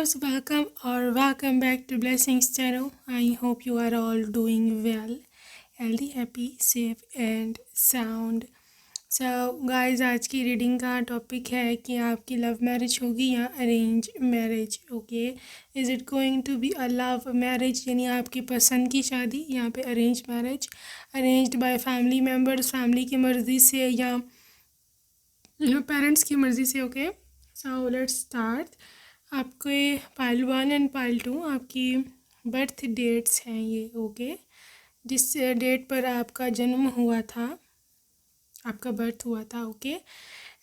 most welcome or welcome back to Blessings channel. I hope you are all doing well, healthy, happy, safe and sound. So guys, आज की reading का topic है कि आपकी love marriage होगी या arrange marriage. Okay, is it going to be a love marriage यानी आपकी पसंद की शादी, यहाँ पे arrange marriage, arranged by family members, family की मर्ज़ी से या पेरेंट्स की मर्ज़ी से. Okay, so let's start. आपके पाइल 1 एंड पाइल 2 आपकी बर्थ डेट्स हैं ये. ओके, जिस डेट पर आपका जन्म हुआ था, आपका बर्थ हुआ था. Okay,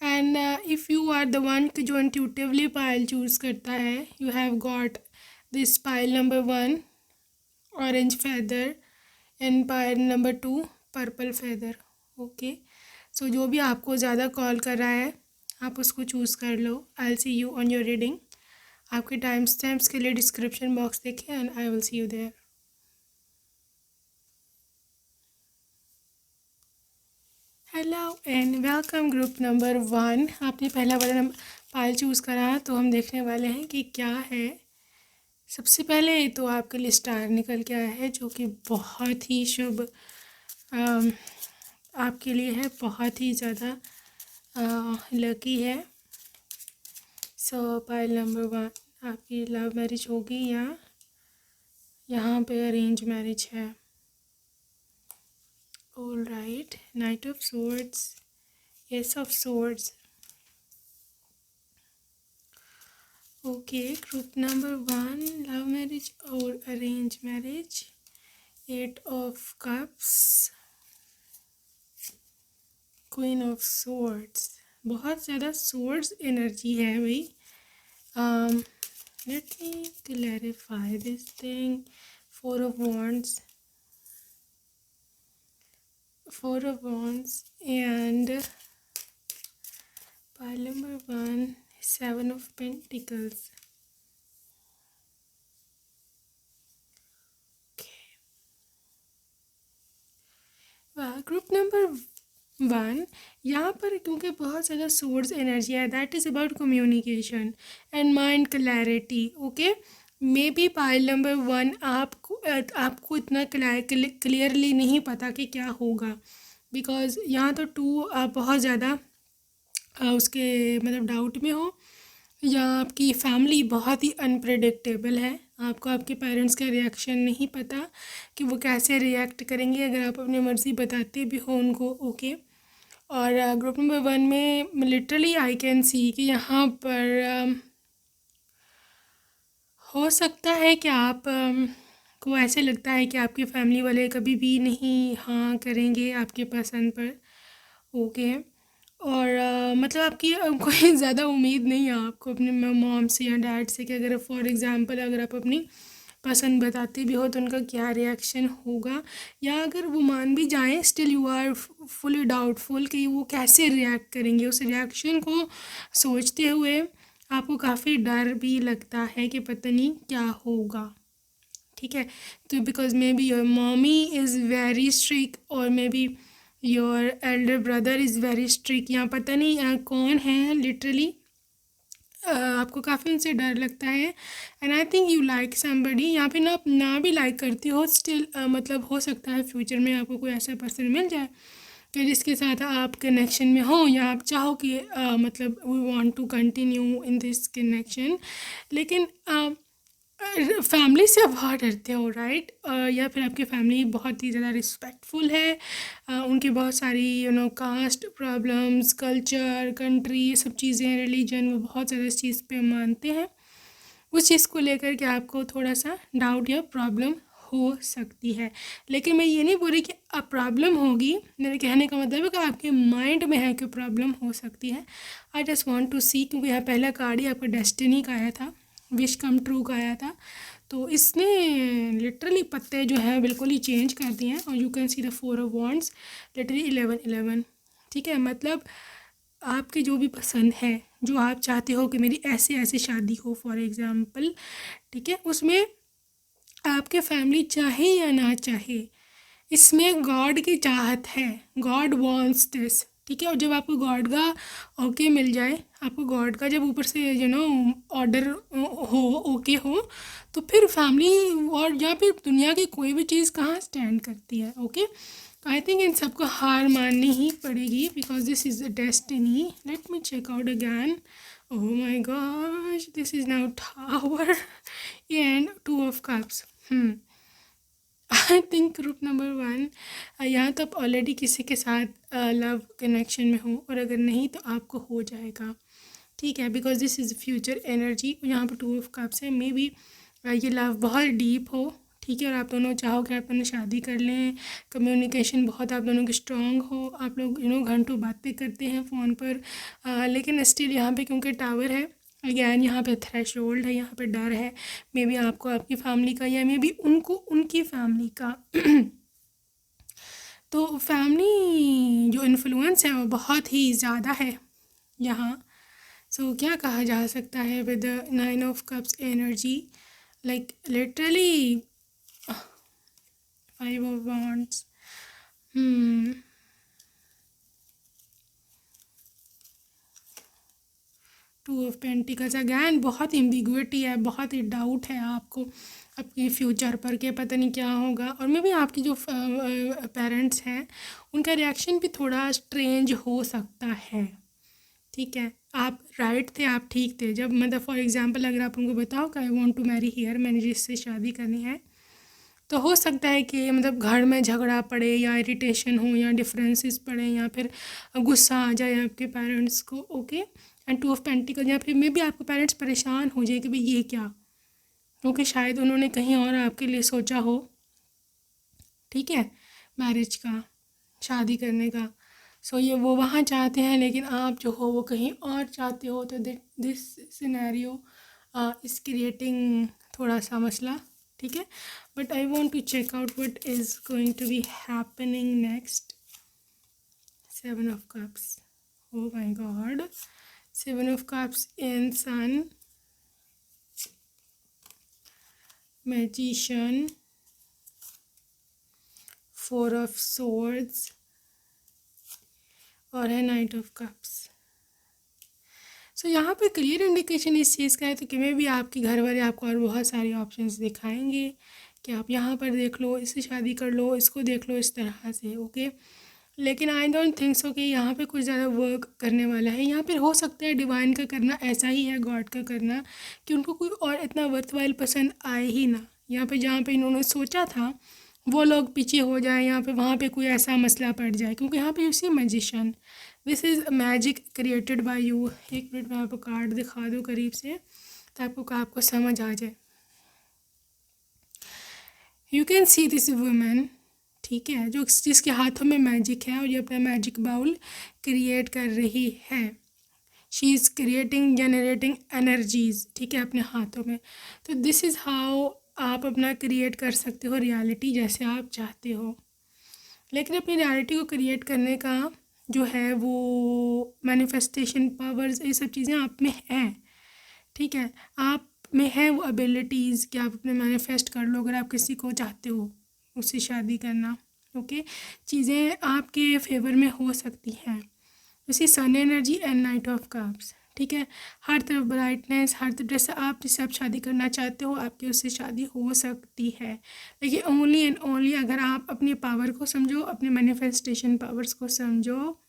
and if you are the one जो इंट्यूटिवली पाइल चूज़ करता है, you have got this pile number 1 orange feather and pile number 2 purple feather. Okay, so जो भी आपको ज़्यादा कॉल कर रहा है आप उसको चूज़ कर लो. I will see you on your reading. आपके टाइम स्टैम्प्स के लिए डिस्क्रिप्शन बॉक्स देखें and I will see you there. Hello and welcome group number 1. आपने पहला वाला नंबर पाइल चूज़ करा तो हम देखने वाले हैं कि क्या है. सबसे पहले तो आपके लिए स्टार निकल के आया है जो कि बहुत ही शुभ आपके लिए है, बहुत ही ज़्यादा लकी है. सो पाइल नंबर 1, आपकी लव मैरिज होगी या यहाँ पे अरेंज मैरिज है. All right, knight of swords, ace of swords. Okay, group number 1 love marriage और arrange marriage. 8 of cups, queen of swords. बहुत ज़्यादा सोर्ड्स एनर्जी है भाई. Let me clarify this thing. 4 of Wands, 4 of Wands and pile number 1, 7 of Pentacles. Okay. Group number 1 यहाँ पर क्योंकि बहुत ज़्यादा सोर्स एनर्जी है, that is about communication and mind clarity. Okay, may be pile number 1 आपको इतना clearly नहीं पता कि क्या होगा, बिकॉज यहाँ तो 2 आप बहुत ज़्यादा उसके मतलब डाउट में हो, या आपकी फैमिली बहुत ही अनप्रेडिक्टेबल है. आपको आपके पेरेंट्स का रिएक्शन नहीं पता कि वो कैसे रिएक्ट करेंगे अगर आप अपनी मर्ज़ी बताते भी हो उनको. ओके, और ग्रुप नंबर 1 में लिटरली आई कैन सी कि यहाँ पर हो सकता है कि आप को ऐसे लगता है कि आपके फैमिली वाले कभी भी नहीं हाँ करेंगे आपके पसंद पर. ओके, और मतलब आपकी कोई ज़्यादा उम्मीद नहीं है आपको अपने मॉम से या डैड से कि अगर फॉर एग्ज़ाम्पल अगर आप अपनी पसंद बताते भी हो तो उनका क्या रिएक्शन होगा, या अगर वो मान भी जाएं still you are fully doubtful कि वो कैसे रिएक्ट करेंगे. उस रिएक्शन को सोचते हुए आपको काफ़ी डर भी लगता है कि पता नहीं क्या होगा. ठीक है, तो because maybe your mommy is very strict और maybe your elder brother is very strict, या पता नहीं कौन है. लिटरली आपको काफ़ी उनसे डर लगता है. And I think you like somebody, या फिर ना भी लाइक करती हो स्टिल मतलब हो सकता है फ्यूचर में आपको कोई ऐसा पर्सन मिल जाए कि जिसके साथ आप कनेक्शन में हो, या आप चाहो कि मतलब we want to continue in this connection. लेकिन फैमिली से आप बहुत डरते हो, राइट. या फिर आपकी फैमिली बहुत ही ज़्यादा रिस्पेक्टफुल है, उनकी बहुत सारी कास्ट प्रॉब्लम्स, कल्चर, कंट्री, ये सब चीज़ें, रिलीजन, वो बहुत ज़्यादा इस चीज़ पे मानते हैं. उस चीज़ को लेकर के आपको थोड़ा सा डाउट या प्रॉब्लम हो सकती है. लेकिन मैं ये नहीं बोल रही कि अब प्रॉब्लम होगी, मेरे कहने का मतलब है कि आपके माइंड में है कि प्रॉब्लम हो सकती है. आई जस्ट वांट टू सी, क्योंकि यहाँ पहला कार्ड ही आपका डेस्टिनी का आया था, विश कम ट्रू का आया था, तो इसने लिटरली पत्ते जो हैं बिल्कुल ही चेंज कर दिए हैं. और you can see the 4 of wands, literally 11-11. ठीक है, मतलब आपके जो भी पसंद है, जो आप चाहते हो कि मेरी ऐसे ऐसे शादी हो फॉर एग्ज़ाम्पल, ठीक है, उसमें आपके फैमिली चाहे या ना चाहे, इसमें गॉड की चाहत है. God wants this. ठीक है, और जब आपको गॉड का ओके मिल जाए, आपको गॉड का जब ऊपर से ऑर्डर हो, ओके हो, तो फिर फैमिली और या फिर दुनिया की कोई भी चीज़ कहाँ स्टैंड करती है। ओके, आई थिंक इन सबको हार माननी ही पड़ेगी, because this is the destiny. Let me check out again. Oh my gosh, this is now tower and two of cups. I think group number 1, यहाँ तो आप ऑलरेडी किसी के साथ लव कनेक्शन में हो, और अगर नहीं तो आपको हो जाएगा, ठीक है, because this is future energy. यहाँ पर टू ऑफ कप्स है, मे बी ये लव बहुत डीप हो, ठीक है, और आप दोनों चाहो कि आप दोनों शादी कर लें, कम्युनिकेशन बहुत आप दोनों की स्ट्रॉन्ग हो, आप लोग घंटों बातें करते हैं फ़ोन पर, लेकिन स्टिल यहाँ पे क्योंकि टावर है, अगैन यहाँ पे थ्रेशोल्ड है, यहाँ पे डर है, मे बी आपको आपकी फैमिली का या मे बी उनको उनकी फैमिली का तो फैमिली जो इन्फ्लुएंस है वो बहुत ही ज़्यादा है यहाँ। सो क्या कहा जा सकता है with 9 of cups energy, like literally 5 of wands. Two of pentacles, again बहुत एम्बिग्विटी है, बहुत ही डाउट है आपको अपने फ्यूचर पर कि पता नहीं क्या होगा, और मे बी आपकी जो पेरेंट्स हैं उनका रिएक्शन भी थोड़ा स्ट्रेंज हो सकता है, ठीक है। आप राइट थे, आप ठीक थे जब, मतलब फॉर एग्जांपल अगर आप उनको बताओ कि I want to marry here, मैंने जिससे शादी करनी है, तो हो सकता है कि मतलब घर में झगड़ा पड़े या इरिटेशन हो या डिफरेंसेस पड़े या फिर गुस्सा आ जाए आपके पेरेंट्स को। Okay, and two of pentacle, या फिर मे बी आपके पेरेंट्स परेशान हो जाए कि भाई ये क्या, क्योंकि शायद उन्होंने कहीं और आपके लिए सोचा हो, ठीक है, मैरिज का, शादी करने का। सो ये वो वहाँ चाहते हैं, लेकिन आप जो हो वो कहीं और चाहते हो, तो दिस सिनेरियो इज़ क्रिएटिंग थोड़ा सा मसला, ठीक है। But I want to check out what is going to be happening next. 7 of cups, oh my god, 7 of cups in sun, magician, 4 of swords और है 9 ऑफ कप्स। सो यहाँ पे clear indication इस चीज़ का है, तो कि मे भी आपके घर वाले आपको और बहुत सारे ऑप्शंस दिखाएंगे कि आप यहाँ पर देख लो, इससे शादी कर लो, इसको देख लो, इस तरह से। ओके, लेकिन आई डोंट थिंक सो कि यहाँ पे कुछ ज़्यादा वर्क करने वाला है। यहाँ पर हो सकता है डिवाइन का करना ऐसा ही है, गॉड का करना, कि उनको कोई और इतना वर्थवाइल पसंद आए ही ना, यहाँ पे जहाँ पे इन्होंने सोचा था वो लोग पीछे हो जाए, यहाँ पे वहाँ पे कोई ऐसा मसला पड़ जाए, क्योंकि यहाँ पे you see magician, this is magic created by you. एक मिनट में आपको कार्ड दिखा दूँ करीब से, ताकि आपको समझ आ जाए। You can see this women, ठीक है, जो जिसके हाथों में मैजिक है और ये अपना मैजिक बाउल क्रिएट कर रही है। She is creating, generating energies, ठीक है, अपने हाथों में। तो दिस इज़ हाउ आप अपना क्रिएट कर सकते हो रियलिटी जैसे आप चाहते हो, लेकिन अपनी रियलिटी को क्रिएट करने का जो है वो मैनिफेस्टेशन पावर्स, ये सब चीज़ें आप में हैं, ठीक है, आप में है वो एबिलिटीज़ कि आप अपने मैनिफेस्ट कर लो। अगर आप किसी को चाहते हो उससे शादी करना, ओके, चीज़ें आपके फेवर में हो सकती हैं। उसी sun energy and 9 of cups, ठीक है, हर तरफ ब्राइटनेस, हर तरफ जैसे आप जिससे आप शादी करना चाहते हो आपकी उससे शादी हो सकती है, लेकिन ओनली एंड ओनली अगर आप अपनी पावर को समझो, अपने मैनिफेस्टेशन पावर्स को समझो,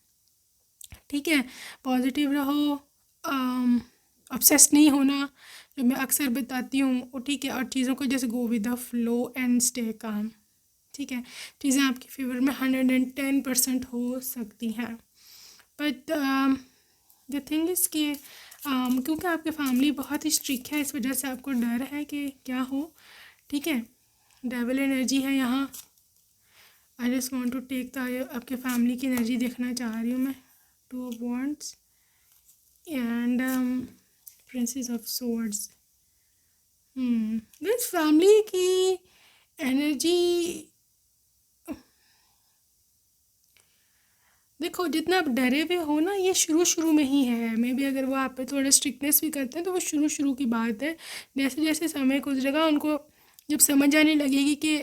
ठीक है, पॉजिटिव रहो, ऑब्सेस नहीं होना, जो मैं अक्सर बताती हूँ, ठीक है, और चीज़ों को जैसे गो with the flow and stay calm, ठीक है, चीज़ें आपके फेवर में 110% हो सकती हैं। बट द थिंग इज़ कि क्योंकि आपकी फैमिली बहुत ही स्ट्रिक्ट है, इस वजह से आपको डर है कि क्या हो, ठीक है, डेविल एनर्जी है यहाँ। I just want to take the, आपके फैमिली की एनर्जी देखना चाह रही हूँ मैं। 2 of wands and princess of swords. This family की एनर्जी, देखो जितना आप डरे हुए हो ना, ये शुरू में ही है। मे बी अगर वो आप पे थोड़ा स्ट्रिक्टनेस भी करते हैं तो वो शुरू की बात है। जैसे जैसे समय गुजरेगा उनको जब समझ आने लगेगी कि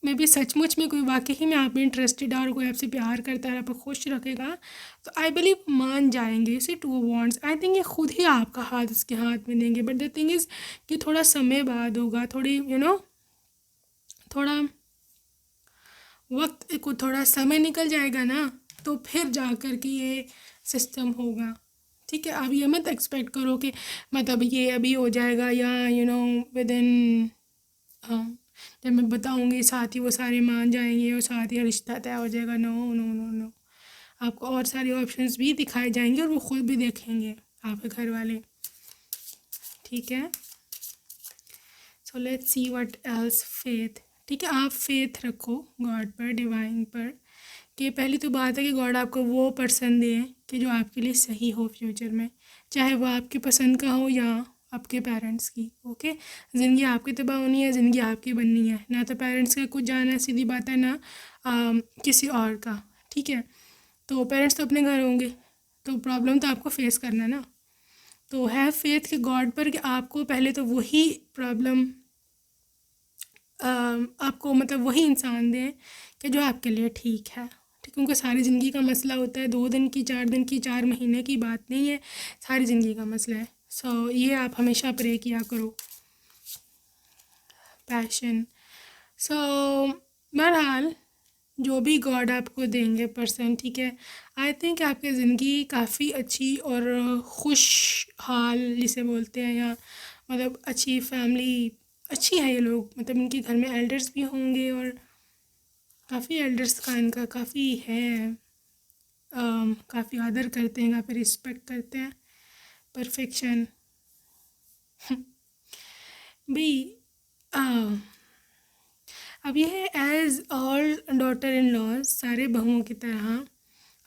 मे बी सचमुच में कोई वाकई में आप में इंटरेस्टेड है और कोई आपसे प्यार करता है, आपको खुश रखेगा, तो आई बिलीव मान जाएंगे। इसे टू वांट्स, आई थिंक ये खुद ही आपका हाथ उसके हाथ में देंगे। बट द थिंग इज़ कि थोड़ा समय बाद होगा, थोड़ी थोड़ा वक्त को, थोड़ा समय निकल जाएगा ना, तो फिर जा कर के ये सिस्टम होगा। ठीक है, अब ये मत एक्सपेक्ट करो कि मतलब ये अभी हो जाएगा या विद इन, हाँ, जब मैं बताऊंगी साथ ही वो सारे मान जाएंगे और साथ ही रिश्ता तय हो जाएगा। नो नो नो नो, आपको और सारे ऑप्शंस भी दिखाए जाएंगे और वो खुद भी देखेंगे आपके घर वाले। ठीक है, सो let's see what else. Faith, ठीक है, आप फेथ रखो गॉड पर, डिवाइन पर, कि पहली तो बात है कि गॉड आपको वो पर्सन दे कि जो आपके लिए सही हो फ्यूचर में, चाहे वो आपकी पसंद का हो या आपके पेरेंट्स की। ओके, ज़िंदगी आपकी तबाह होनी है, ज़िंदगी आपकी बननी है, ना तो पेरेंट्स का कुछ जाना है, सीधी बात है, ना किसी और का। ठीक है, तो पेरेंट्स तो अपने घर होंगे, तो प्रॉब्लम तो आपको फेस करना है ना। तो हैव फेथ के गॉड पर कि आपको पहले तो वही प्रॉब्लम, आपको मतलब वही इंसान दें कि जो आपके लिए ठीक है। ठीक है, उनका सारी ज़िंदगी का मसला होता है, 2 दिन की, 4 दिन की, 4 महीने की बात नहीं है, सारी ज़िंदगी का मसला है। सो ये आप हमेशा प्रे किया करो। पैशन, सो बहरहाल जो भी गॉड आपको देंगे पर्सन, ठीक है, आई थिंक आपकी ज़िंदगी काफ़ी अच्छी और खुशहाल जिसे बोलते हैं, या मतलब अच्छी फैमिली, अच्छी है ये लोग, मतलब इनके घर में एल्डर्स भी होंगे और काफ़ी एल्डर्स का इनका काफ़ी है, काफ़ी आदर करते हैं, काफ़ी रिस्पेक्ट करते हैं। परफेक्शन भी, अब यह है as all daughter in laws, सारे बहुओं की तरह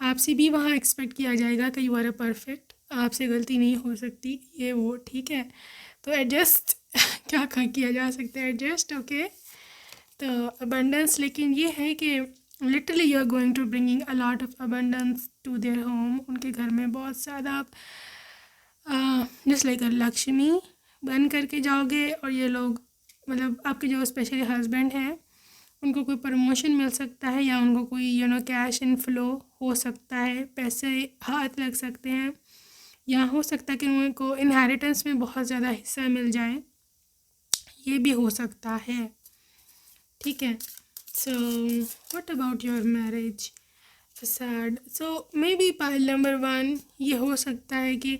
आपसे भी वहाँ एक्सपेक्ट किया जाएगा कि यू आर अ परफेक्ट, आपसे गलती नहीं हो सकती, ये वो। ठीक है, तो एडजस्ट क्या किया जा सकता है, एडजस्ट। ओके, तो अबंडेंस, लेकिन ये है कि literally you are going to bringing a lot of abundance to their home, उनके घर में बहुत ज़्यादा आप जस्ट लाइक लक्ष्मी बन करके जाओगे। और ये लोग मतलब आपके जो स्पेशली हस्बैंड हैं, उनको कोई प्रमोशन मिल सकता है, या उनको कोई कैश इन फ्लो हो सकता है, पैसे हाथ लग सकते हैं, या हो सकता है कि उनको इनहेरिटेंस में बहुत ज़्यादा हिस्सा मिल जाए, ये भी हो सकता है। ठीक है, so what about your marriage facade, so may be pile number 1 ये हो सकता है कि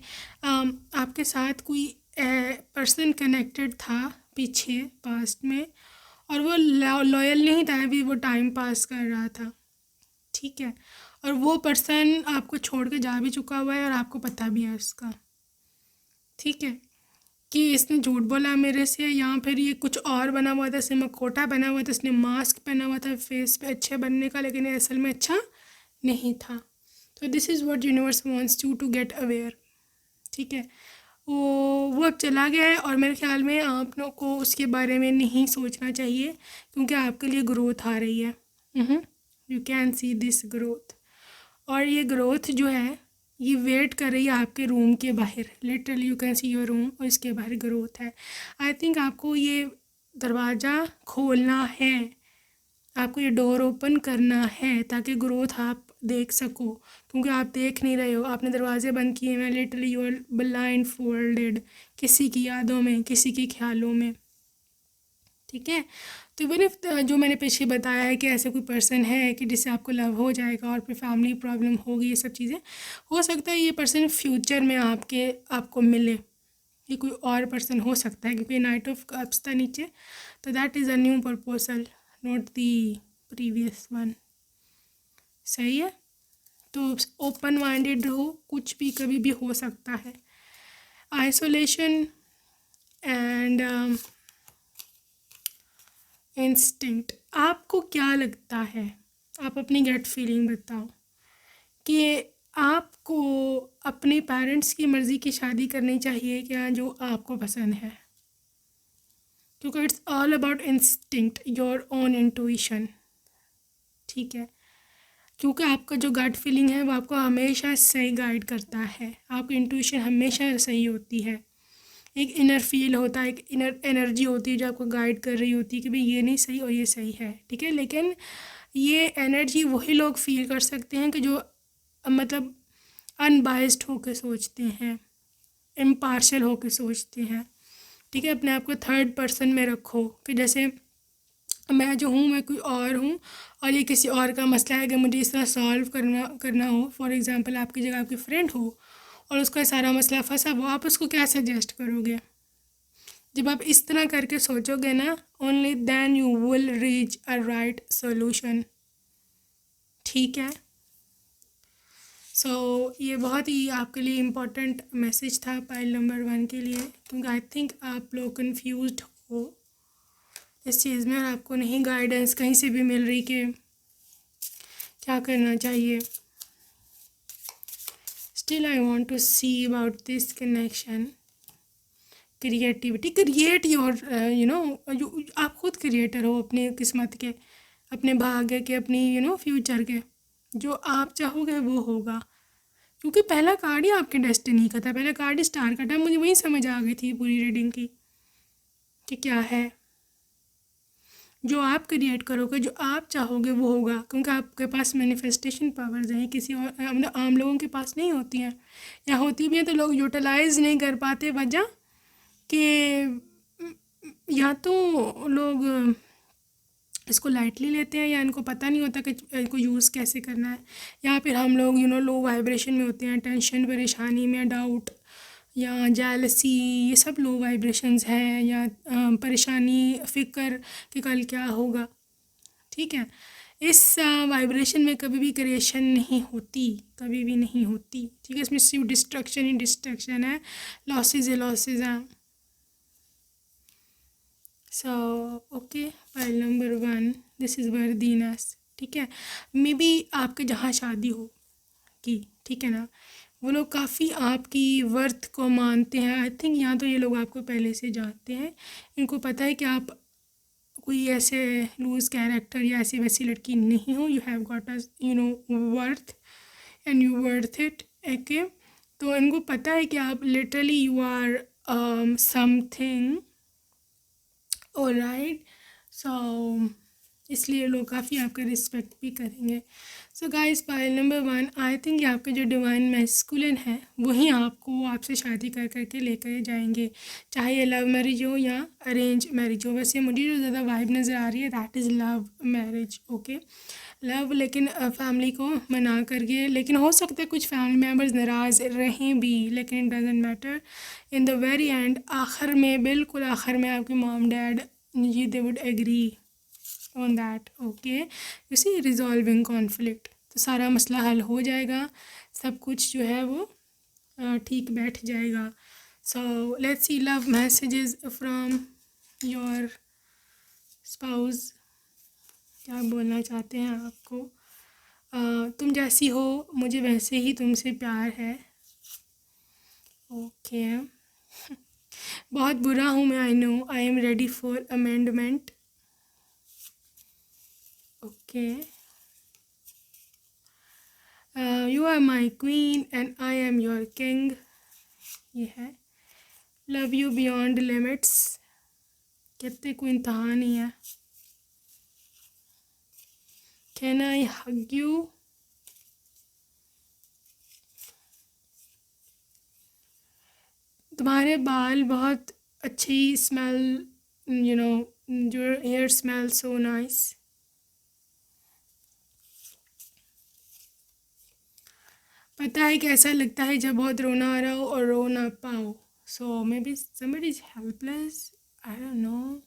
आपके साथ कोई पर्सन कनेक्टेड था पीछे पास्ट में, और वो लॉयल नहीं था, अभी वो टाइम पास कर रहा था। ठीक है, और वो पर्सन आपको छोड़ के जा भी चुका हुआ है और आपको पता भी है उसका। ठीक है, कि इसने झूठ बोला मेरे से, या फिर ये कुछ और बना हुआ था, इसने मखौटा बना हुआ था, इसने मास्क पहना हुआ था फेस पे अच्छे बनने का, लेकिन ये असल में अच्छा नहीं था। तो this is what universe wants you to get aware. ठीक है, वो अब चला गया है, और मेरे ख्याल में आप लोग को उसके बारे में नहीं सोचना चाहिए, क्योंकि आपके लिए ग्रोथ आ रही है। You can see this growth, और ये ग्रोथ जो है ये वेट कर रही है आपके रूम के बाहर। Literally you can see your room, और इसके बाहर ग्रोथ है। आई थिंक आपको ये दरवाज़ा खोलना है, आपको ये डोर ओपन करना है, ताकि ग्रोथ आप देख सको, क्योंकि आप देख नहीं रहे हो, आपने दरवाजे बंद किए हैं। Literally you are blindfolded, किसी की यादों में, किसी के ख्यालों में। ठीक है, तो इवन इफ जो मैंने पीछे बताया है कि ऐसे कोई पर्सन है कि जिससे आपको लव हो जाएगा और फिर फैमिली प्रॉब्लम होगी, ये सब चीज़ें हो सकता है ये पर्सन फ्यूचर में आपको मिले, ये कोई और पर्सन हो सकता है, क्योंकि नाइट ऑफ कप्स था नीचे, तो that is a new proposal, not the previous one. सही है, तो ओपन माइंडेड रहो, कुछ भी कभी भी हो सकता है। आइसोलेशन एंड इंस्टिंक्ट, आपको क्या लगता है, आप अपनी गट फीलिंग बताओ कि आपको अपने पेरेंट्स की मर्ज़ी की शादी करनी चाहिए क्या, जो आपको पसंद है, क्योंकि it's all about instinct, your own intuition. ठीक है, क्योंकि आपका जो गट फीलिंग है वो आपको हमेशा सही गाइड करता है, आपकी इंट्यूशन हमेशा सही होती है। एक इनर फील होता है, एक इनर एनर्जी होती है जो आपको गाइड कर रही होती है कि भाई ये नहीं सही और ये सही है, ठीक है। लेकिन ये एनर्जी वही लोग फील कर सकते हैं कि जो मतलब अनबाइस्ड होकर सोचते हैं, इम्पार्शल होकर सोचते हैं, ठीक है। अपने आप को थर्ड पर्सन में रखो कि जैसे मैं जो हूँ मैं कोई और हूँ और ये किसी और का मसला है, अगर मुझे इस तरह सॉल्व करना हो, फॉर एग्ज़ाम्पल आपकी जगह आपकी फ्रेंड हो और उसका सारा मसला फंसा हो, आप उसको क्या सजेस्ट करोगे? जब आप इस तरह करके सोचोगे ना, only then you will reach a right solution, ठीक है। ये बहुत ही आपके लिए इम्पोर्टेंट मैसेज था पाइल नंबर 1 के लिए, क्योंकि आई थिंक आप लोग कंफ्यूज्ड हो इस चीज़ में और आपको नहीं गाइडेंस कहीं से भी मिल रही कि क्या करना चाहिए। Still I want to see about this connection, creativity, create your आप खुद क्रिएटर हो अपनी किस्मत के, अपने भाग्य के, अपनी फ्यूचर के। जो आप चाहोगे वो होगा, क्योंकि पहला कार्ड ही आपके डेस्टिनी का था, पहला कार्ड ही स्टार का था। मुझे वही समझ आ गई थी पूरी रीडिंग की कि क्या है जो आप क्रिएट करोगे, जो आप चाहोगे वो होगा, क्योंकि आपके पास मैनिफेस्टेशन पावर्स हैं, किसी और मतलब आम लोगों के पास नहीं होती हैं, या होती भी हैं तो लोग यूटिलाइज नहीं कर पाते, वजह कि या तो लोग इसको लाइटली लेते हैं या इनको पता नहीं होता कि इनको यूज़ कैसे करना है, या फिर हम लोग लो वाइब्रेशन में होते हैं, टेंशन, परेशानी में, डाउट या जेलसी, ये सब लो वाइब्रेशंस हैं, या परेशानी, फ़िक्र कि कल क्या होगा, ठीक है। इस वाइब्रेशन में कभी भी क्रिएशन नहीं होती, कभी भी नहीं होती, ठीक है। इसमें सिर्फ डिस्ट्रक्शन ही डिस्ट्रक्शन है, लॉसेज है, लॉसेज हैं। So okay, file number 1, this is worthiness, ठीक है। मे बी आपके जहाँ शादी हो की, ठीक है ना, वो लोग काफ़ी आपकी वर्थ को मानते हैं। आई थिंक यहाँ तो ये लोग आपको पहले से जानते हैं, इनको पता है कि आप कोई ऐसे लूज कैरेक्टर या ऐसी वैसी लड़की नहीं हो। You have got a worth and you worth it, okay. तो इनको पता है कि आप literally you are something, alright. So इसलिए लोग काफ़ी आपका रिस्पेक्ट भी करेंगे। So guys, pile number 1, I think ये आपके जो डिवाइन मैस्कुलिन है वही आपको आपसे शादी कर करके लेकर जाएंगे, चाहे ये लव मैरिज हो या अरेंज मैरिज हो। वैसे मुझे जो ज़्यादा वाइब नज़र आ रही है that is love marriage, okay, love, लेकिन फैमिली को मना करके। लेकिन हो सकता है कुछ फैमिली मेम्बर्स नाराज़ रहें भी, लेकिन it doesn't matter. In the very end, आखिर में, बिल्कुल आखिर में आपके मॉम डैड ये they would agree on that, okay. You see, resolving conflict, तो सारा मसला हल हो जाएगा, सब कुछ जो है वो ठीक बैठ जाएगा। सो let's C love messages from your spouse, क्या बोलना चाहते हैं आपको। तुम जैसी हो मुझे वैसे ही तुमसे प्यार है, ओके। बहुत बुरा हूँ मैं, I know, I am ready for amendment, okay. You are my queen and I am your king, ये है। लव यू बियॉन्ड लिमिट्स, कहते कोई इंतहा नहीं है। कैन आई हग यू, तुम्हारे बाल बहुत अच्छी smell, you know, your hair smell so nice. पता है कैसा लगता है जब बहुत रोना आ रहा हो और रो ना पाओ। So maybe somebody is helpless, I don't know,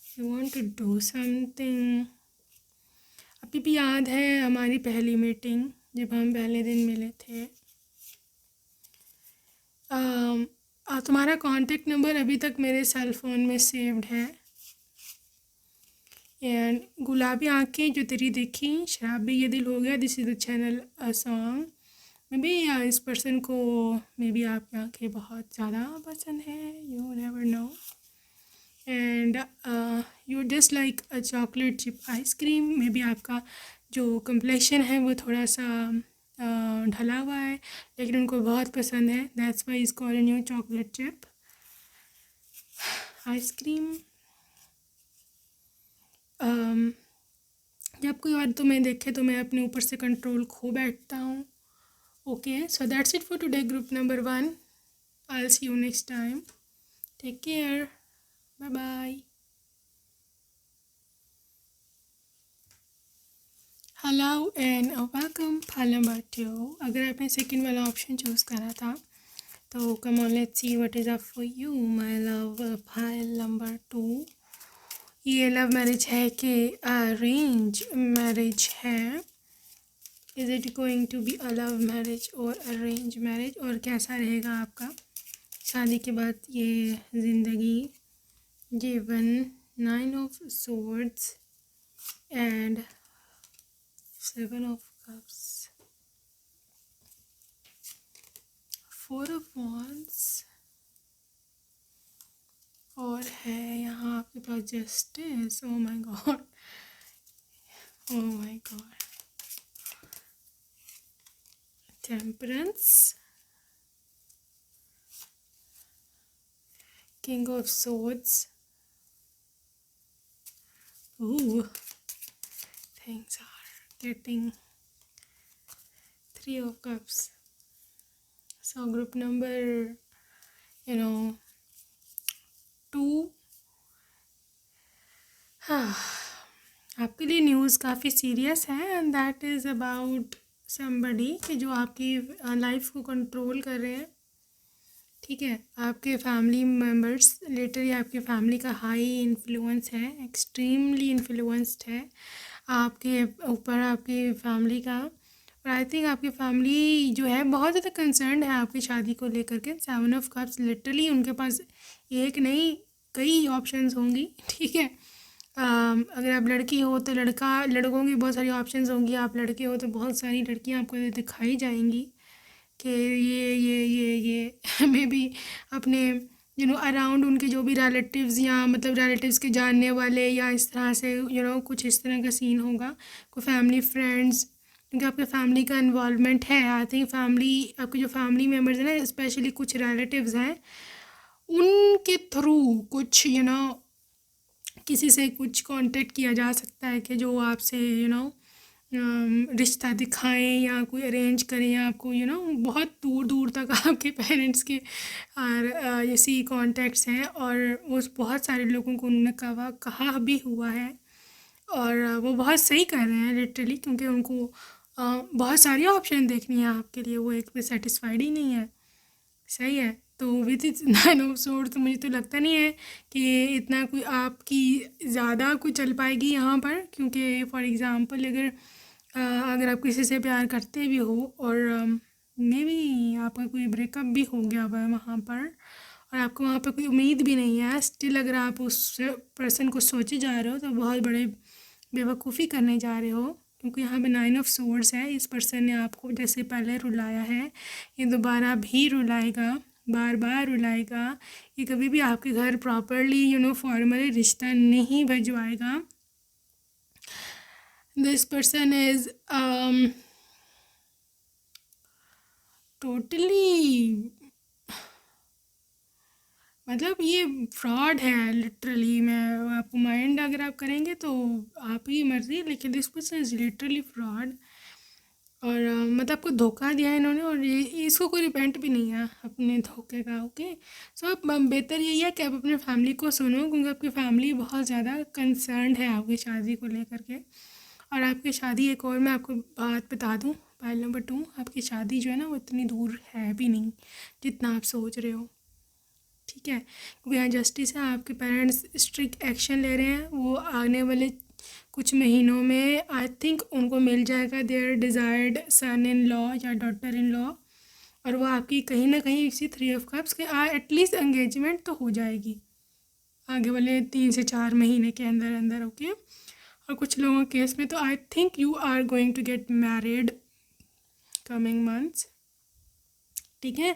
you want to do something. अभी भी याद है हमारी पहली मीटिंग, जब हम पहले दिन मिले थे। तुम्हारा कॉन्टेक्ट नंबर अभी तक मेरे सेल फ़ोन में सेव्ड है। एंड गुलाबी आँखें जो तेरी देखी, शराबी ये दिल हो गया, this is the channel song. May be इस पर्सन को मे बी आपकी आँखें बहुत ज़्यादा पसंद है, you never know. And you just like a chocolate chip ice cream, may be आपका जो कम्प्लेक्शन है वो थोड़ा सा ढला हुआ है, लेकिन उनको बहुत पसंद है, that's why is calling you chocolate chip. Ice cream, जब कोई और तुम्हें देखे तो मैं अपने ऊपर से कंट्रोल खो बैठता हूँ. Okay, so that's it for today, group number 1. I will see you next time. Take care. Bye bye. Hello and welcome. File number 2. अगर आपने सेकंड वाला ऑप्शन चूज़ करा था तो come on let's see what is up for you my love. File number 2. ये love marriage है कि arrange marriage है? Is it going to be a love marriage और अरेंज मैरिज? और कैसा रहेगा आपका शादी के बाद ये ज़िंदगी? Given 9 of swords and 7 of cups, 4 of wands, और है यहाँ आपके पास justice. Oh my God, oh my God. Temperance, king of swords. Ooh, things are getting 3 of cups. So group number 2. आपके लिए न्यूज़ काफ़ी सीरियस है and that is about somebody कि जो आपकी लाइफ को कंट्रोल कर रहे हैं. ठीक है, आपके फैमिली मेम्बर्स लिटरली आपके फैमिली का हाई इन्फ्लुएंस है, एक्सट्रीमली इन्फ्लुएंस्ड है आपके ऊपर, आपकी फैमिली का. और आई थिंक आपकी फैमिली जो है बहुत ज़्यादा कंसर्न है आपकी शादी को लेकर के. 7 ऑफ कप्स, लिटरली उनके पास एक नहीं कई ऑप्शंस होंगी. ठीक है, अगर आप लड़की हो तो लड़कों की बहुत सारी ऑप्शंस होंगी. आप लड़के हो तो बहुत सारी लड़कियां आपको दिखाई जाएंगी कि ये मे बी अपने अराउंड उनके जो भी रिलेटिव्स या मतलब रिलेटिव्स के जानने वाले या इस तरह से कुछ इस तरह का सीन होगा. कोई फैमिली फ्रेंड्स, क्योंकि आपके फैमिली का इन्वॉल्वमेंट है. आई थिंक फैमिली, आपके जो फैमिली मेम्बर्स हैं ना, स्पेशली कुछ रिलेटिव्स हैं, उनके थ्रू कुछ किसी से कुछ कांटेक्ट किया जा सकता है कि जो आपसे रिश्ता दिखाएं या कोई अरेंज करें या आपको बहुत दूर दूर तक आपके पेरेंट्स के और ऐसी कॉन्टैक्ट्स हैं. और वो बहुत सारे लोगों को उन्होंने कहा भी हुआ है और वो बहुत सही कर रहे हैं लिटरली, क्योंकि उनको बहुत सारी ऑप्शन देखनी है आपके लिए, वो एक पे सेटिस्फाइड ही नहीं है. सही है, तो विद इट्स 9 ऑफ swords तो मुझे तो लगता नहीं है कि इतना कोई आपकी ज़्यादा कुछ चल पाएगी यहाँ पर. क्योंकि फॉर एग्ज़ाम्पल अगर आप किसी से प्यार करते भी हो और मे बी आपका कोई ब्रेकअप भी हो गया हुआ है वहाँ पर और आपको वहाँ पर कोई उम्मीद भी नहीं है, स्टिल अगर आप उस पर्सन को सोचे जा रहे हो तो बहुत बड़े बेवकूफ़ी करने जा रहे हो. क्योंकि यहाँ पे 9 ऑफ swords है. इस पर्सन ने आपको जैसे पहले रुलाया है, ये दोबारा भी रुलाएगा, बार बार रुलाएगा. ये कभी भी आपके घर प्रॉपरली फॉर्मली रिश्ता नहीं भिजवाएगा. दिस पर्सन इज़ टोटली, मतलब ये फ्रॉड है लिटरली. मैं आपको माइंड अगर आप करेंगे तो आप ही मर्जी, लेकिन this person is literally fraud. और मतलब आपको धोखा दिया है इन्होंने और ये इसको कोई रिपेंट भी नहीं है अपने धोखे का. ओके, सो आप बेहतर यही है कि आप अपने फैमिली को सुनो, क्योंकि आपकी फैमिली बहुत ज़्यादा कंसर्न है आपकी शादी को लेकर के. और आपकी शादी, एक और मैं आपको बात बता दूं, फाइल नंबर 2, आपकी शादी जो है ना वो इतनी दूर है भी नहीं जितना आप सोच रहे हो. ठीक है, क्योंकि यहाँ जस्टिस है, आपके पेरेंट्स स्ट्रिक्ट एक्शन ले रहे हैं. वो आने वाले कुछ महीनों में आई थिंक उनको मिल जाएगा their desired son in law या डॉटर इन लॉ. और वो आपकी कहीं ना कहीं इसी 3 ऑफ कप्स के एटलीस्ट एंगेजमेंट तो हो जाएगी आगे वाले 3 से 4 महीने के अंदर अंदर. ओके, और कुछ लोगों के केस में तो I think you are going to get married coming months. ठीक है,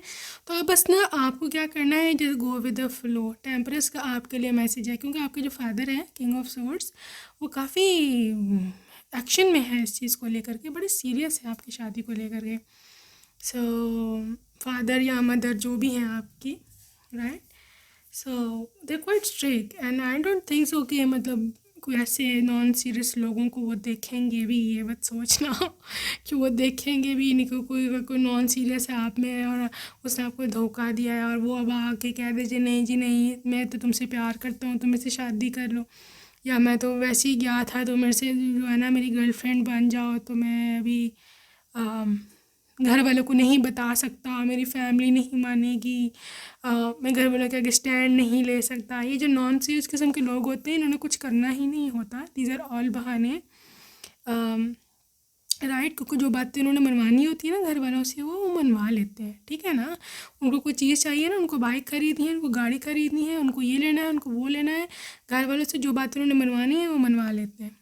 तो अब बस ना आपको क्या करना है, just go with the flow. Temperance का आपके लिए मैसेज है, क्योंकि आपके जो फादर हैं किंग ऑफ swords, वो काफ़ी एक्शन में है इस चीज़ को लेकर के, बड़े सीरियस है आपकी शादी को लेकर के. सो फादर या मदर जो भी हैं आपकी, right. So they quite strict and I don't think so कि मतलब कोई ऐसे नॉन सीरियस लोगों को वो देखेंगे भी, ये मत सोचना कि वो देखेंगे भी नहीं। कोई नॉन सीरियस है आप में और उसने आपको धोखा दिया है और वो अब आके कह दे जी नहीं जी नहीं, मैं तो तुमसे प्यार करता हूँ, तुम मेरे से शादी कर लो, या मैं तो वैसे ही गया था तो मेरे से जो है ना मेरी गर्लफ्रेंड बन जाओ, तो मैं अभी अम, घर वालों को नहीं बता सकता, मेरी फैमिली नहीं मानेगी, मैं घर वालों के आगे स्टैंड नहीं ले सकता। ये जो नॉन सीरियस किस्म के लोग होते हैं इन्होंने कुछ करना ही नहीं होता, दीज आर ऑल बहाने। राइट, क्योंकि जो बातें उन्होंने मनवानी होती है ना घर वालों से वो मनवा लेते हैं, ठीक है ना। उनको कोई चीज़ चाहिए ना, उनको बाइक खरीदनी है, उनको गाड़ी खरीदनी है, उनको ये लेना है, उनको वो लेना है, घर वालों से जो बातें उन्होंने मनवानी है वो मनवा लेते हैं,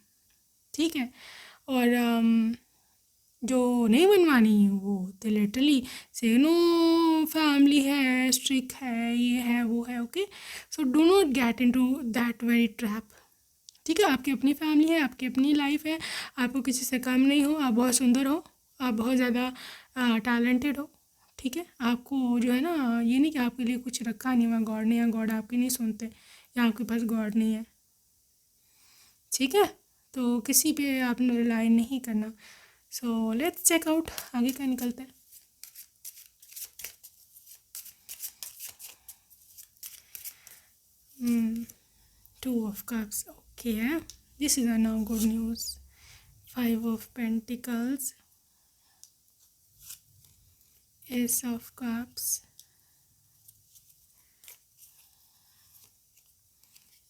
ठीक है। और जो नहीं मनवानी वो तो लिटरली से नो, फैमिली है, स्ट्रिक है, ये है वो है, okay. So do not get into that very trap, ठीक है। आपकी अपनी फैमिली है, आपकी अपनी लाइफ है, आपको किसी से कम नहीं हो, आप बहुत सुंदर हो, आप बहुत ज़्यादा टैलेंटेड हो, ठीक है। आपको जो है ना ये नहीं कि आपके लिए कुछ रखा नहीं हुआ गॉड ने, या गॉड आपकी नहीं सुनते, या आपके पास गॉड नहीं है, ठीक है। तो किसी पे आपने रिलाई नहीं करना। सो लेट्स चेक आउट आगे क्या निकलता है। टू ऑफ कप्स, ओके है, this is a now good news. Five of pentacles, S of cups,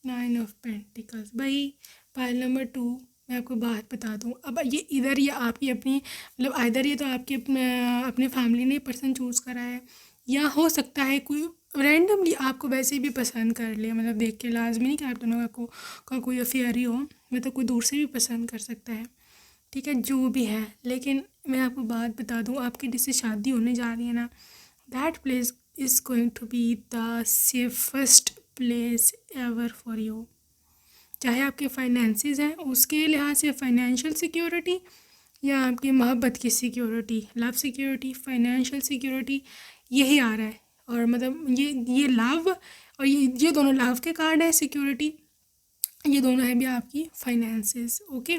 nine of pentacles. भाई पाइल नंबर टू, मैं आपको बात बता दूँ, अब ये इधर ये आपकी अपनी मतलब इधर ये तो आपके अपने फैमिली ने पर्सन चूज़ करा है, या हो सकता है कोई रैंडमली आपको वैसे भी पसंद कर ले, मतलब देख के, लाजमी नहीं कि आप दोनों का कोई अफेयर ही हो, मतलब कोई दूर से भी पसंद कर सकता है, ठीक है, जो भी है। लेकिन मैं आपको बात बता दूँ, आपकी जिससे शादी होने जा रही है ना, that place is going to be the safest place ever for you. चाहे आपके फाइनेंसेस हैं उसके लिहाज से फाइनेंशियल सिक्योरिटी, या आपकी मोहब्बत की security, love security, financial security, यही आ रहा है। और मतलब ये लव और ये दोनों लव के कार्ड है, सिक्योरिटी ये दोनों है भी आपकी finances, okay.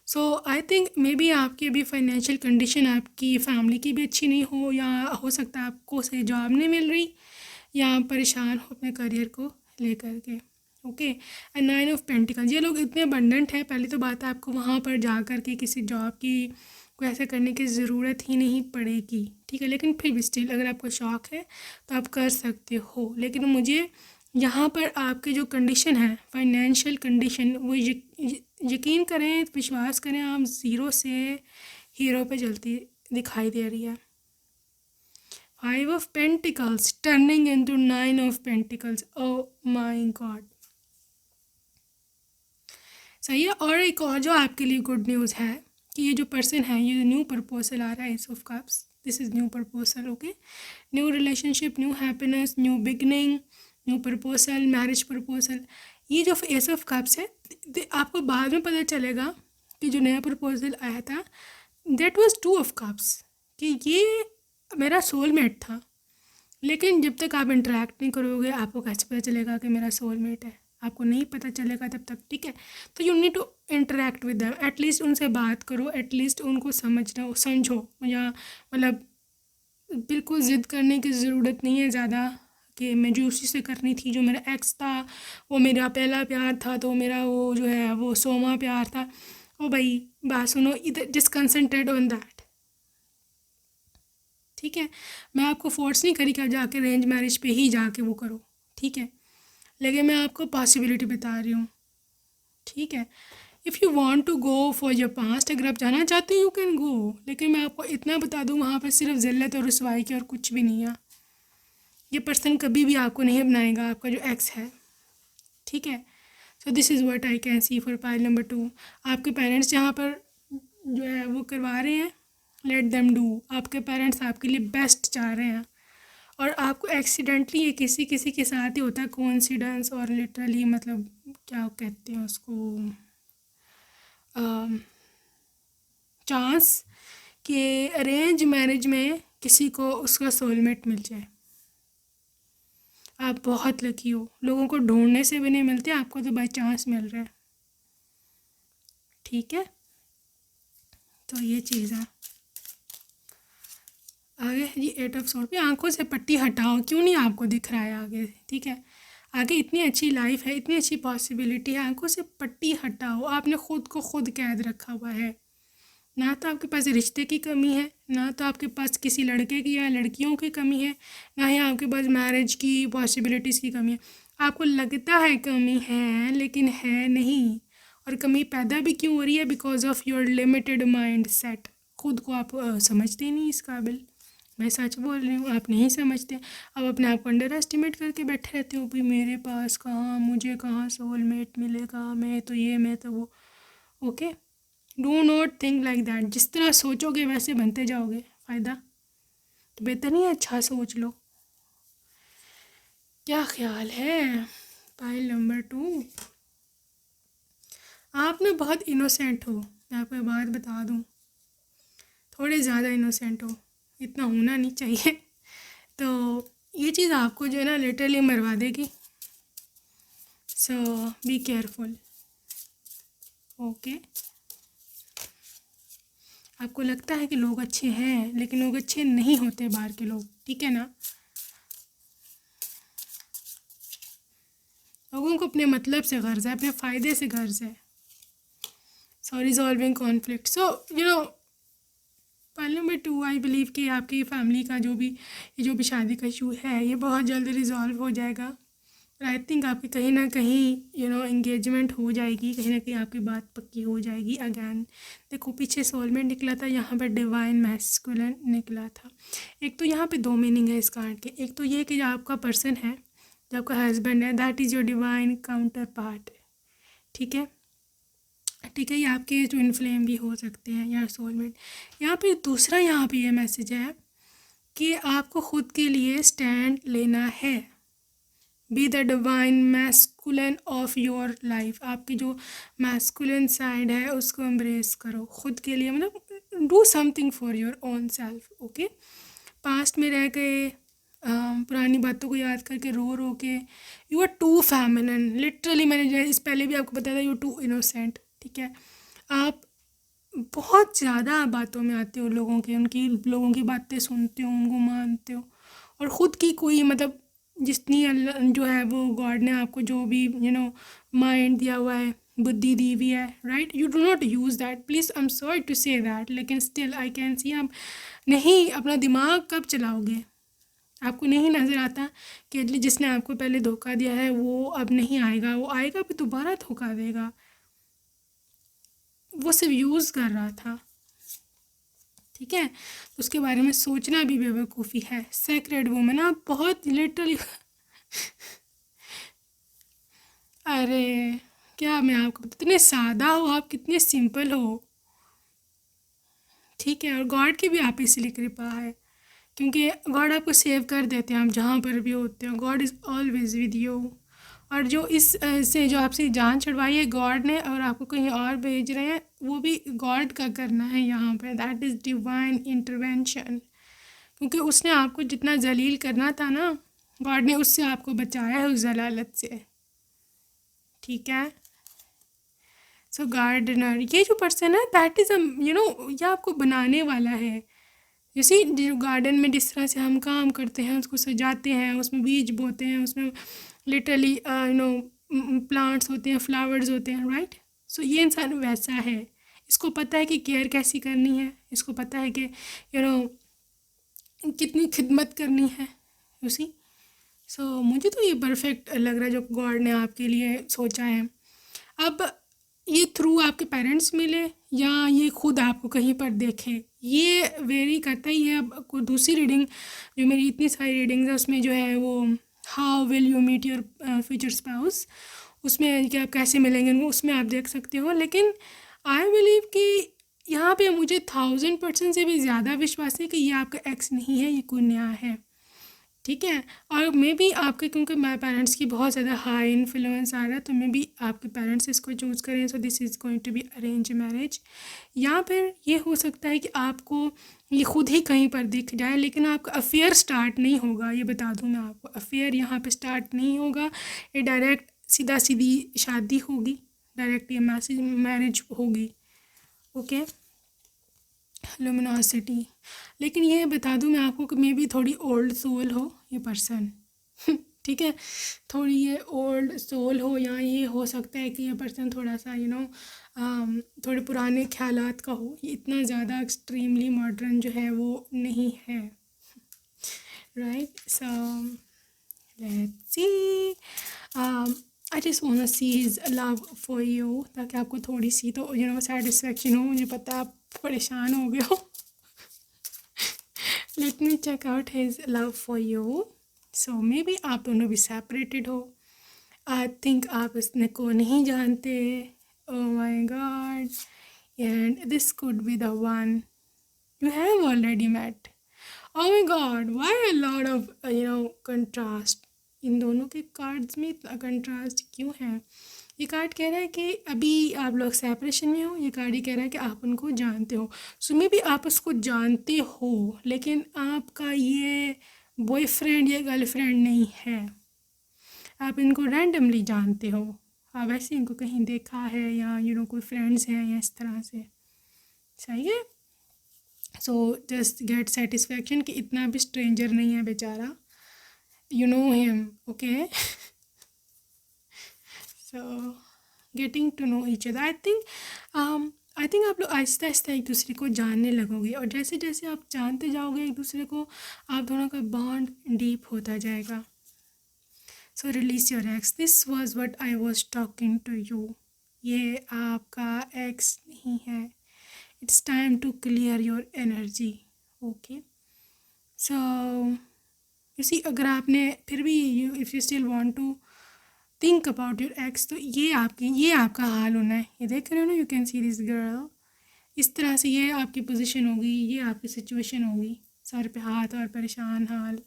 So I think may be आपकी अभी फाइनेंशियल कंडीशन आपकी फैमिली की भी अच्छी नहीं हो, या हो सकता है आपको सही जॉब नहीं मिल रही, या आप परेशान हो अपने करियर को लेकर के, okay. And nine of pentacles, ये लोग इतने अबंडेंट है, पहली तो बात है आपको वहाँ पर जा कर के किसी जॉब की कोई ऐसा करने की ज़रूरत ही नहीं पड़ेगी, ठीक है। लेकिन फिर भी स्टिल अगर आपको शौक है तो आप कर सकते हो। लेकिन मुझे यहाँ पर आपकी जो कंडीशन है फाइनेंशियल कंडीशन, वो यकीन करें, विश्वास करें, आप ज़ीरो से हीरो पे चलती दिखाई दे रही है। Five of pentacles turning into nine of pentacles, O my God, सही है। और एक और जो आपके लिए गुड न्यूज़ है कि ये जो पर्सन है, ये न्यू प्रपोजल आ रहा है, S of cups, this is new proposal, okay. New relationship, new happiness, new beginning, new proposal, marriage proposal. ये जो एस ऑफ कप्स है, आपको बाद में पता चलेगा कि जो नया प्रपोजल आया था that was to of cups, कि ये मेरा सोलमेट था। लेकिन जब तक आप इंटरेक्ट नहीं करोगे आपको कैसे पता चलेगा कि मेरा सोलमेट है, आपको नहीं पता चलेगा तब तक, ठीक है। तो you need to interact with them, at least उनसे बात करो, एटलीस्ट उनको समझो, या मतलब बिल्कुल ज़िद करने की ज़रूरत नहीं है ज़्यादा कि मुझे उसी से करनी थी, जो मेरा एक्स था वो मेरा पहला प्यार था, तो मेरा वो जो है वो सोमा प्यार था। ओ भाई बात सुनो, इधर जस्ट कंसंट्रेट ऑन दैट, ठीक है। मैं आपको फोर्स नहीं करी कि आप जाके अरेंज मैरिज पे ही जाके वो करो, ठीक है। लेकिन मैं आपको पॉसिबिलिटी बता रही हूँ, ठीक है। If you want to go for your past, अगर आप जाना चाहते हो यू कैन गो, लेकिन मैं आपको इतना बता दूँ वहाँ पर सिर्फ ज़िल्लत और रुसवाई की और कुछ भी नहीं है। ये पर्सन कभी भी आपको नहीं अपनाएगा, आपका जो एक्स है, ठीक है। सो this is what I can C for pile number two. आपके पेरेंट्स जहाँ पर जो है वो करवा रहे हैं, लेट देम डू। आपके पेरेंट्स आपके लिए बेस्ट चाह रहे हैं, और आपको एक्सीडेंटली ये किसी किसी के साथ ही होता है कोइंसिडेंस, और लिटरली मतलब क्या कहते हैं उसको, चांस कि अरेंज मैरिज में किसी को उसका सोलमेट मिल जाए। आप बहुत लकी हो, लोगों को ढूंढने से भी नहीं मिलते, आपको तो बाई चांस मिल रहा है। ठीक है, तो ये चीज़ है। आगे जी 8 ऑफ सोर्ड पे आंखों से पट्टी हटाओ, क्यों नहीं आपको दिख रहा है आगे? ठीक है, आगे इतनी अच्छी लाइफ है, इतनी अच्छी पॉसिबिलिटी है, आंखों से पट्टी हटाओ। आपने खुद को खुद कैद रखा हुआ है। ना तो आपके पास रिश्ते की कमी है, ना तो आपके पास किसी लड़के की या लड़कियों की कमी है, ना ही आपके पास मैरिज की पॉसिबिलिटीज़ की कमी है। आपको लगता है कमी है, लेकिन है नहीं। और कमी पैदा भी क्यों हो रही है? Because of your limited mind set. खुद को आप समझते ही नहीं इस काबिल। मैं सच बोल रही हूँ, आप नहीं समझते। आप अपने आप को अंडर एस्टिमेट करके बैठे रहते हो, भाई मेरे पास कहाँ, मुझे कहाँ सोलमेट मिलेगा, मैं तो ये, मैं तो वो। Okay, do not think like that. जिस तरह सोचोगे वैसे बनते जाओगे। फ़ायदा तो बेहतर नहीं है, अच्छा सोच लो। क्या ख्याल है? पाइल नंबर 2, आप ना बहुत इनोसेंट हो। मैं आपको एक बात बता दूँ, थोड़े ज़्यादा इनोसेंट हो, इतना होना नहीं चाहिए। तो ये चीज़ आपको जो है ना लिटरली मरवा देगी। सो बी केयरफुल। ओके, आपको लगता है कि लोग अच्छे हैं, लेकिन लोग अच्छे नहीं होते बाहर के लोग, ठीक है ना? लोगों को अपने मतलब से गर्ज है, अपने फ़ायदे से गर्ज है। So resolving conflict, so you know point number 2, I believe कि आपकी फैमिली का जो भी शादी का इशू है, ये बहुत जल्द रिजॉल्व हो जाएगा। आई थिंक आपकी कहीं ना कहीं एंगेजमेंट हो जाएगी, कहीं ना कहीं आपकी बात पक्की हो जाएगी। अगैन देखो, पीछे सोलमेट निकला था, यहाँ पर डिवाइन मैस्कुलिन निकला था। एक तो यहाँ पे 2 मीनिंग है इस कार्ड के। एक तो ये कि जो आपका पर्सन है, जो आपका हस्बैंड है, that is your divine counter part. ठीक है, ठीक है, ये आपके ट्विन फ्लेम भी हो सकते हैं या सोलमेट। यहाँ पे दूसरा, यहाँ पे ये मैसेज है कि आपको खुद के लिए स्टैंड लेना है। Be the divine masculine of your life. आपकी जो मैस्कुलिन साइड है उसको एम्ब्रेस करो खुद के लिए, मतलब do something for your own self. Okay, past में रह गए पुरानी बातों को याद करके रो रो के, you are too feminine. Literally मैंने जो इस पहले भी आपको बताया था, यू टू इनोसेंट। ठीक है, आप बहुत ज़्यादा बातों में आते हो लोगों के, लोगों की बातें सुनते हो, उनको मानते हो, और ख़ुद की कोई मतलब जितनी अल्लाह जो है वो गॉड ने आपको जो भी माइंड दिया हुआ है, बुद्धि दी हुई है, right, you do not use that. Please I am sorry to say that, लेकिन स्टिल आई कैन सी आप नहीं अपना दिमाग कब चलाओगे? आपको नहीं नज़र आता कि जिसने आपको पहले धोखा दिया है वो अब नहीं आएगा, वो आएगा भी दोबारा धोखा देगा। वो सिर्फ यूज़ कर रहा था। ठीक है, उसके बारे में सोचना भी बेवकूफ़ी है। सेक्रेड वुमन, आप बहुत लिटरली अरे क्या मैं आपको इतने सादा हो आप, कितने सिंपल हो। ठीक है, और गॉड की भी आप इसलिए कृपा है क्योंकि गॉड आपको सेव कर देते हैं, आप जहाँ पर भी होते हो। God is always with you. और जो इस से जो आपसे जान छुड़वाई है गॉड ने, और आपको कहीं और भेज रहे हैं, वो भी गॉड का करना है यहाँ पे। That is divine intervention. क्योंकि उसने आपको जितना जलील करना था ना, गॉड ने उससे आपको बचाया है, उस जलालत से। ठीक है, सो गार्डनर, ये जो पर्सन है दैट इज़ ये आपको बनाने वाला है। जैसे जो गार्डन में जिस तरह से हम काम करते हैं, उसको सजाते हैं, उसमें बीज बोते हैं, उसमें लिटरली प्लांट्स होते हैं, फ्लावर्स होते हैं, राइट। सो ये इंसान वैसा है। इसको पता है कि केयर कैसी करनी है, इसको पता है कि कितनी खिदमत करनी है, उसी। सो मुझे तो ये परफेक्ट लग रहा है जो गॉड ने आपके लिए सोचा है। अब ये थ्रू आपके पेरेंट्स मिले या ये खुद आपको कहीं पर देखे, ये वेरी करता ही है। अब कोई दूसरी रीडिंग, जो मेरी इतनी सारी रीडिंग्स है उसमें जो है वो how will you meet your future spouse, उसमें कि आप कैसे मिलेंगे उनको, उसमें आप देख सकते हो। लेकिन आई बिलीव कि यहाँ पे मुझे 1000% से भी ज़्यादा विश्वास है कि ये आपका एक्स नहीं है, ये कोई नया है। ठीक है, और मे बी आपके, क्योंकि मेरे पेरेंट्स की बहुत ज़्यादा हाई इन्फ्लुएंस आ रहा है, तो मे बी आपके पेरेंट्स इसको चूज़ करें। So this is going to be arrange marriage. या फिर ये हो सकता है कि आपको ये खुद ही कहीं पर दिख जाए, लेकिन आपका अफेयर स्टार्ट नहीं होगा, ये बता दूं मैं आपको, अफेयर यहाँ पे स्टार्ट नहीं होगा। ये डायरेक्ट सीधा सीधी शादी होगी, डायरेक्ट ये मैरिज होगी। ओके, लुमिनोसिटी। लेकिन ये बता दूं मैं आपको कि मे भी थोड़ी ओल्ड सोल हो ये पर्सन। ठीक है, थोड़ी ये ओल्ड सोल हो, या ये हो सकता है कि ये पर्सन थोड़ा सा थोड़े पुराने ख्यालात का हो। ये इतना ज़्यादा एक्सट्रीमली मॉडर्न जो है वो नहीं है। Right, so let's see. I just want to see his love for you, ताकि आपको थोड़ी सी तो सेटिस्फेक्शन हो। मुझे पता है आप परेशान हो गए हो। Let me check out his love for you. So maybe आप दोनों भी सेपरेटेड हो। आई थिंक आप इसने को नहीं जानते। Oh my God, and this could be the one you have already met. Oh my god, why a lot of contrast? इन दोनों के कार्ड्स में इतना कंट्रास्ट क्यों है? ये कार्ड कह रहा है कि अभी आप लोग सेपरेशन में हो, ये कार्ड ये कह रहा है कि आप उनको जानते हो। सो मे भी आप उसको जानते हो, लेकिन आपका ये बॉयफ्रेंड या गर्लफ्रेंड नहीं है। आप इनको रैंडमली जानते हो, आप ऐसे इनको कहीं देखा है, या कोई फ्रेंड्स हैं या इस तरह से। सही है। सो जस्ट गेट सेटिस्फैक्शन कि इतना भी स्ट्रेंजर नहीं है बेचारा, you know him. Okay, so getting to know each other. I think आप लोग आहिस्ता आहिस्ता एक दूसरे को जानने लगोगे, और जैसे जैसे आप जानते जाओगे एक दूसरे को, आप दोनों का बॉन्ड डीप होता जाएगा। So release your ex, this was what I was talking to you. ये आपका एक्स नहीं है। It's time to clear your energy. Okay, so you see, अगर आपने फिर भी if you still want to think about your ex, तो ये आपका हाल होना है। ये देख रहे हो ना, you can see this girl, इस तरह से ये आपकी पोजीशन होगी, ये आपकी सिचुएशन होगी, सर पे हाथ और परेशान हाल।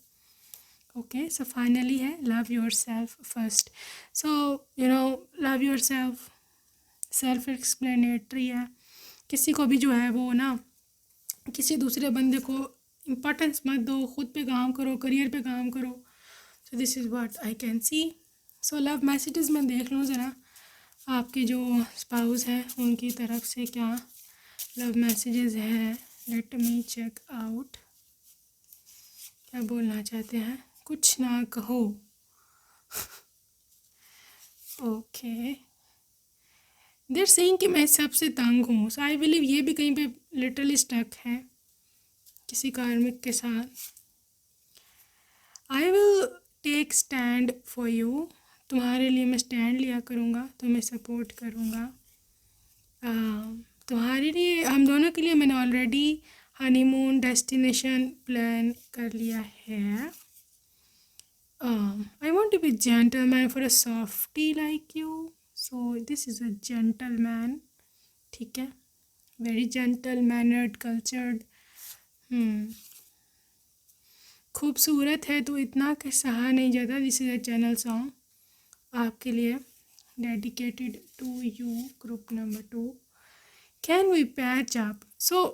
ओके, सो फाइनली है love your self first. So love your self self explanatory है। किसी को भी जो है वो ना, किसी दूसरे बंदे को इम्पोर्टेंस मत दो, खुद पे काम करो, करियर पे काम करो। सो this is what I can C. So love messages में देख लूँ ज़रा आपके जो स्पाउस हैं उनकी तरफ से क्या लव मैसेजेस हैं। लेट मी चेक आउट, क्या बोलना चाहते हैं। कुछ ना कहो। ओके, देर सेइंग कि मैं सबसे तंग हूँ। सो आई बिलीव ये भी कहीं पे लिटरली स्टक है किसी कार्मिक के साथ। I will take stand for you, तुम्हारे लिए मैं स्टैंड लिया करूँगा, तुम्हें सपोर्ट करूँगा। तुम्हारे लिए, हम दोनों के लिए मैंने ऑलरेडी हनीमून डेस्टिनेशन प्लान कर लिया है। I want to be gentleman for a softie like you. So this is a gentleman. ठीक है, वेरी जेंटल मैनर्ड कल्चर्ड। खूबसूरत है तो इतना कि सहा नहीं जाता। This is a channel song आपके लिए, dedicated to you, group number 2। Can we patch up? So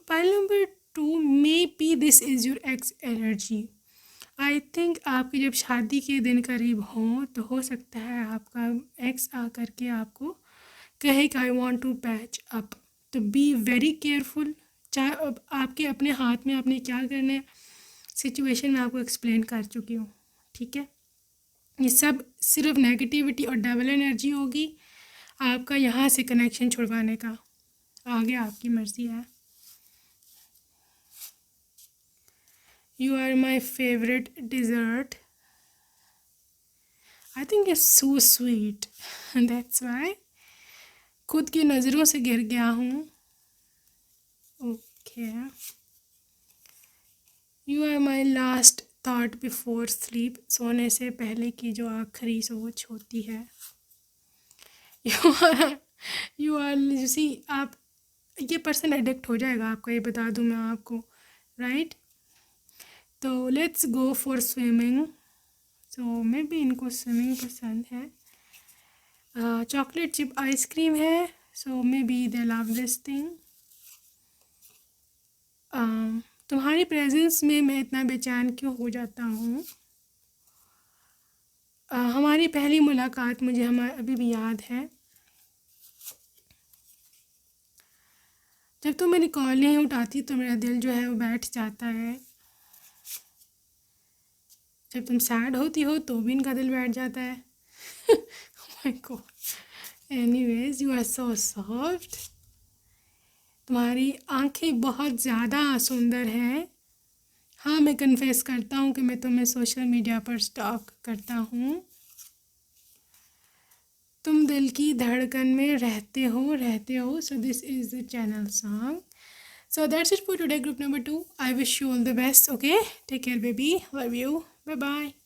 pile number 2, maybe this is your ex energy. I think आपकी जब शादी के दिन करीब हों तो हो सकता है आपका एक्स आकर के आपको कहे कि I want to patch up. तो बी वेरी केयरफुल। चाहे अब आपके अपने हाथ में आपने क्या करना है, सिचुएशन में आपको एक्सप्लेन कर चुकी हूँ। ठीक है, ये सब सिर्फ नेगेटिविटी और डबल एनर्जी होगी। आपका यहाँ से कनेक्शन छुड़वाने का, आगे आपकी मर्ज़ी है। You are my favorite dessert. I think it's so sweet. And that's why खुद की नज़रों से गिर गया हूँ। Okay, you are my last thought before sleep, सोने से पहले की जो आखिरी सोच होती है। यू आर यू सी, आप ये पर्सन एडिक्ट हो जाएगा आपका, ये बता दूँ मैं आपको। राइट, तो let's go for swimming. So maybe इनको स्विमिंग पसंद है। चॉकलेट चिप आइसक्रीम है, so maybe they love this thing. तुम्हारी प्रेजेंस में मैं इतना बेचैन क्यों हो जाता हूँ। हमारी पहली मुलाकात मुझे अभी भी याद है। जब तुम मेरी कॉल नहीं उठाती तो मेरा दिल जो है वो बैठ जाता है। जब तुम सैड होती हो तो भी इनका दिल बैठ जाता है। My god. Anyways, you are so soft. तुम्हारी आंखें बहुत ज़्यादा सुंदर हैं। हाँ, मैं कन्फेस करता हूँ कि मैं तुम्हें सोशल मीडिया पर स्टॉक करता हूँ। तुम दिल की धड़कन में रहते हो। सो this is the channel song. So that's it for today, group number 2. I wish you all the best. Okay, take care, baby. Love you. Bye bye.